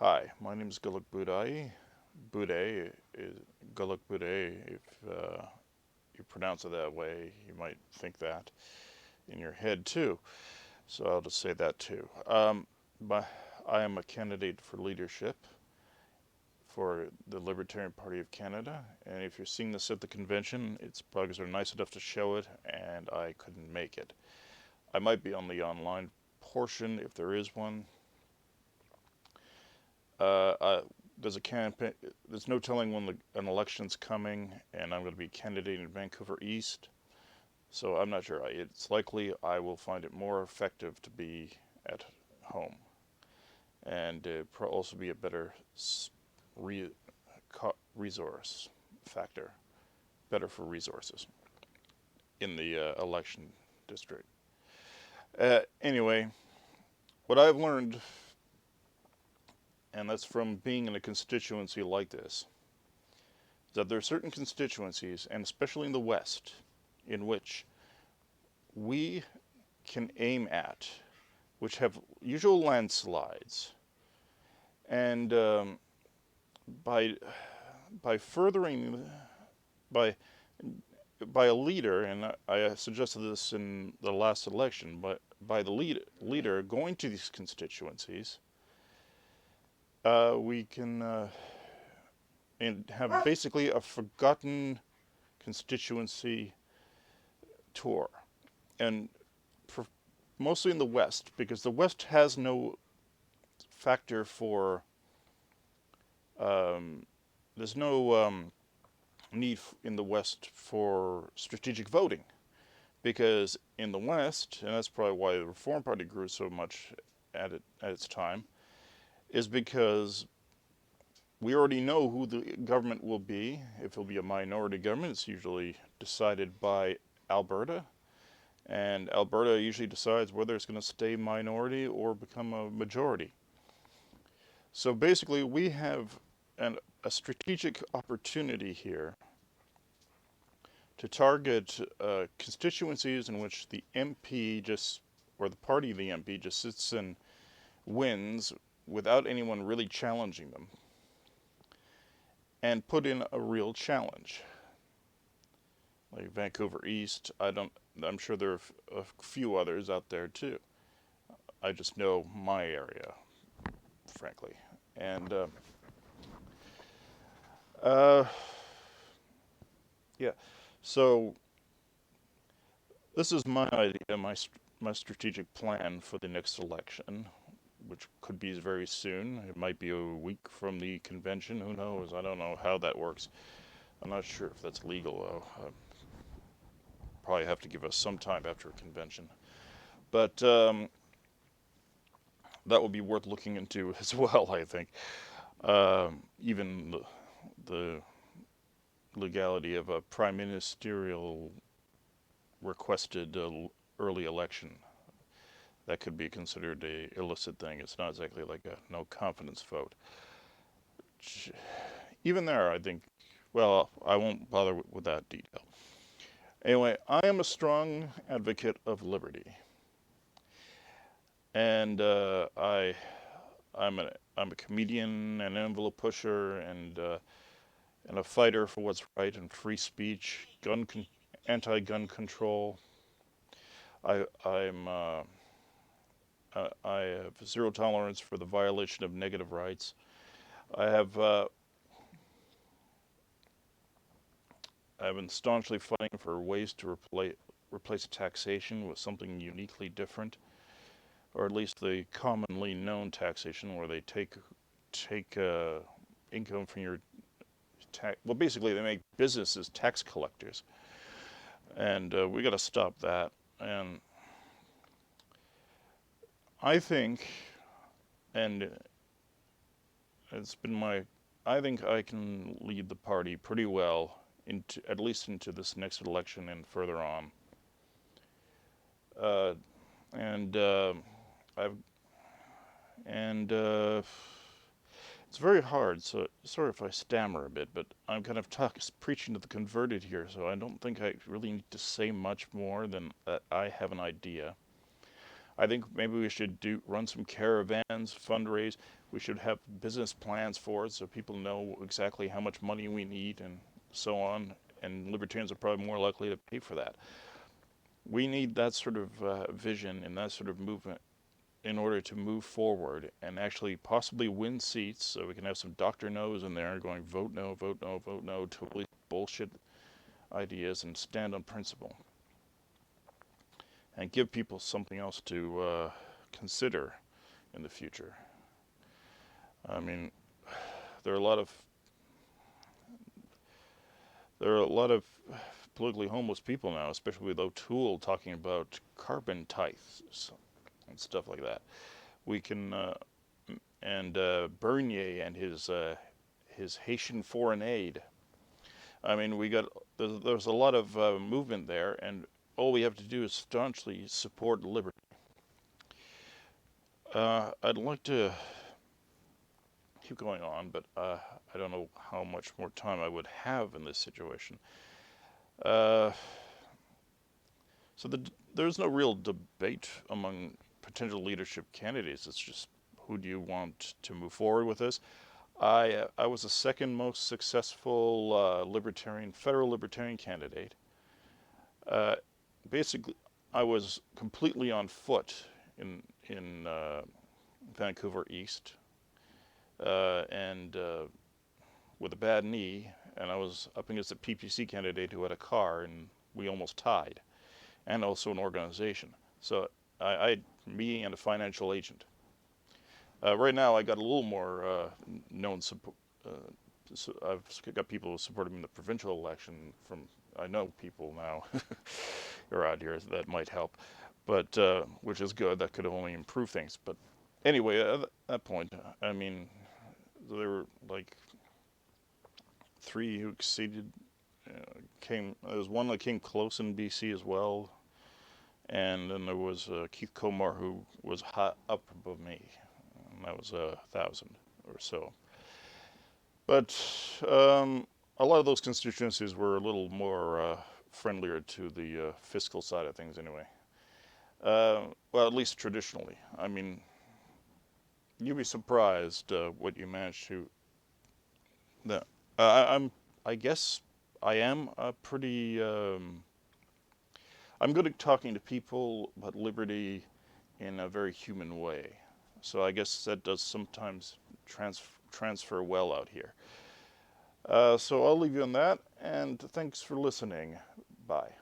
Hi, my name is Guluk Budai. Bude is Guluk Bude. If you pronounce it that way, you might think that in your head too. So I'll just say that too. But I am a candidate for leadership for the Libertarian Party of Canada. And if you're seeing this at the convention, it's because they're nice enough to show it, and I couldn't make it. I might be on the online portion if there is one. Uh, uh, there's a campaign. There's no telling when an election's coming, and I'm going to be candidating in Vancouver East. So I'm not sure. It's likely I will find it more effective to be at home, and also be a better re, resource factor, better for resources in the election district. Anyway, what I've learned, and that's from being in a constituency like this, that there are certain constituencies, and especially in the West, in which we can aim at, which have usual landslides, and by by furthering by by a leader, and I suggested this in the last election, but by the leader going to these constituencies, we can and have basically a forgotten constituency tour, and for, mostly in the West, because the West has no factor for there's no need in the West for strategic voting, because in the West, and that's probably why the Reform Party grew so much at its time, is because we already know who the government will be. If it'll be a minority government, it's usually decided by Alberta, and Alberta usually decides whether it's going to stay minority or become a majority. So basically, we have a strategic opportunity here to target constituencies in which the MP just, or the party of the MP just sits and wins without anyone really challenging them, and put in a real challenge. Like Vancouver East, I'm sure there are a few others out there too. I just know my area, frankly. And uh, yeah, so this is my idea, my strategic plan for the next election, which could be very soon. It might be a week from the convention. Who knows? I don't know how that works. I'm not sure if that's legal though. Probably have to give us some time after a convention, but that will be worth looking into as well. I think even the legality of a prime ministerial requested early election, that could be considered a illicit thing. It's not exactly like a no confidence vote. Even there, I think. Well, I won't bother with that detail. Anyway, I am a strong advocate of liberty, and I'm a comedian, an envelope pusher, and a fighter for what's right and free speech, anti-gun control. I have zero tolerance for the violation of negative rights. I have I've been staunchly fighting for ways to replace taxation with something uniquely different, or at least the commonly known taxation, where they take income from your tax. Well, basically, they make businesses tax collectors, and we got to stop that. And I think, and it's been my, I think I can lead the party pretty well into at least into this next election and further on. Uh, and I've and it's very hard. So sorry if I stammer a bit, but I'm kind of preaching to the converted here. So I don't think I really need to say much more than that I have an idea. I think maybe we should run some caravans, fundraise. We should have business plans for it so people know exactly how much money we need and so on. And libertarians are probably more likely to pay for that. We need that sort of vision and that sort of movement in order to move forward and actually possibly win seats so we can have some Dr. No's in there going vote no, vote no, vote no, totally bullshit ideas and stand on principle and give people something else to consider in the future. I mean, there are a lot of politically homeless people now, especially with O'Toole talking about carbon tithes and stuff like that. We can and Bernier and his Haitian foreign aid. I mean, there's a lot of movement there, and all we have to do is staunchly support liberty. I'd like to keep going on, but I don't know how much more time I would have in this situation. Uh, so there's no real debate among potential leadership candidates. It's just who do you want to move forward with this? I was the second most successful federal libertarian candidate. Uh, Basically, I was completely on foot in Vancouver East, and with a bad knee, and I was up against a PPC candidate who had a car, and we almost tied, and also an organization. So I me and a financial agent. Right now, I got a little more known support. So I've got people who supported me in the provincial election. I know people now around here that might help, but which is good. That could only improve things. But anyway, at that point, I mean, there were like three who exceeded. There was one that came close in BC as well, and then there was Keith Comar who was hot up above me, and that was 1,000 or so. But a lot of those constituencies were a little more friendlier to the fiscal side of things, anyway. Well, at least traditionally. I mean, you'd be surprised what you manage to. That I'm. I guess I am a pretty. I'm good at talking to people about liberty in a very human way. So I guess that does sometimes transfer well out here. So I'll leave you on that, and thanks for listening. Bye.